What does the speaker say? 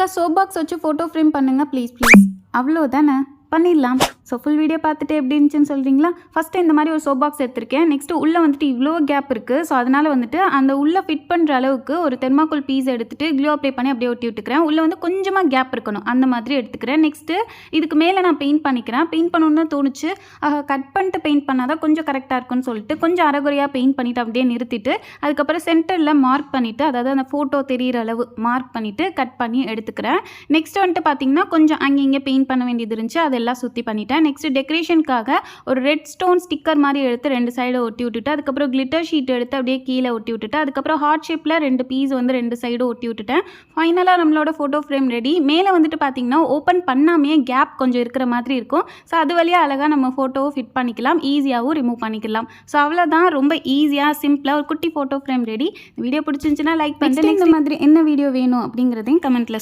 அக்கா soap box வச்சு photo frame பண்ணுங்க ப்ளீஸ் அவ்வளோதானே பண்ணிடலாம். ஸோ ஃபுல் வீடியோ பார்த்துட்டு எப்படி இருந்துச்சுன்னு சொல்கிறீங்களா? ஃபஸ்ட்டு இந்த மாதிரி ஒரு சோப் பாக்ஸ் எடுத்திருக்கேன். நெக்ஸ்ட்டு உள்ளே வந்துட்டு இவ்வளோ கேப் இருக்குது. ஸோ அதனால் வந்துட்டு அந்த உள்ளே ஃபிட் பண்ணுற அளவுக்கு ஒரு தெர்மாக்கோல் பீஸ் எடுத்துகிட்டு க்ளூ அப்ளை பண்ணி அப்படியே ஒட்டி விட்டுக்கிறேன். உள்ளே வந்து கொஞ்சமாக கேப் இருக்கணும், அந்த மாதிரி எடுத்துக்கிறேன். நெக்ஸ்ட்டு இதுக்கு மேலே நான் பெயிண்ட் பண்ணிக்கிறேன். பெயிண்ட் பண்ணணுன்னு தோணுச்சு, கட் பண்ணிட்டு பெயிண்ட் பண்ணால் தான் கொஞ்சம் கரெக்டாக இருக்குன்னு சொல்லிட்டு கொஞ்சம் அரைகுறையாக பெயிண்ட் பண்ணிவிட்டு அப்படியே நிறுத்திட்டு அதுக்கப்புறம் சென்டரில் மார்க் பண்ணிவிட்டு, அதாவது அந்த ஃபோட்டோ தெரிகிற அளவு மார்க் பண்ணிவிட்டு கட் பண்ணி எடுத்துக்கிறேன். நெக்ஸ்ட் வந்துட்டு பார்த்திங்கன்னா கொஞ்சம் அங்கே இங்கே பெயிண்ட் பண்ண வேண்டியது இருந்துச்சு, அதெல்லாம் சுற்றி பண்ணிட்டேன். நெக்ஸ்ட் டெக்கரேஷனுக்காக ஒரு ரெட் ஸ்டோன் ஸ்டிக்கர் மாதிரி எடுத்து 2 சைடு ஒட்டி விட்டுட்டு அதுக்கப்புறம் கிளிட்டர் ஷீட் எடுத்து அப்படியே கீழே ஒட்டி விட்டுட்டு அதுக்கப்புறம் ஹார்ட் ஷேப்பில் 2 பீஸ் வந்து 2 சைடு ஒட்டி விட்டுட்டேன். ஃபைனலாக நம்மளோட ஃபோட்டோ ஃப்ரேம் ரெடி. மேலே வந்துட்டு பார்த்திங்கன்னா ஓப்பன் பண்ணாமையே கேப் கொஞ்சம் இருக்கிற மாதிரி இருக்கும். ஸோ அது வழியாக அழகாக நம்ம ஃபோட்டோவை ஃபிட் பண்ணிக்கலாம், ஈஸியாகவும் ரிமூவ் பண்ணிக்கலாம். ஸோ அவ்வளோதான், ரொம்ப ஈஸியாக சிம்பிளாக ஒரு குட்டி ஃபோட்டோ ஃப்ரேம் ரெடி. வீடியோ பிடிச்சிருந்துச்சுன்னா லைக் பண்ணிட்டு இந்த மாதிரி என்ன வீடியோ வேணும் அப்படிங்கிறதையும் கமெண்ட்டில்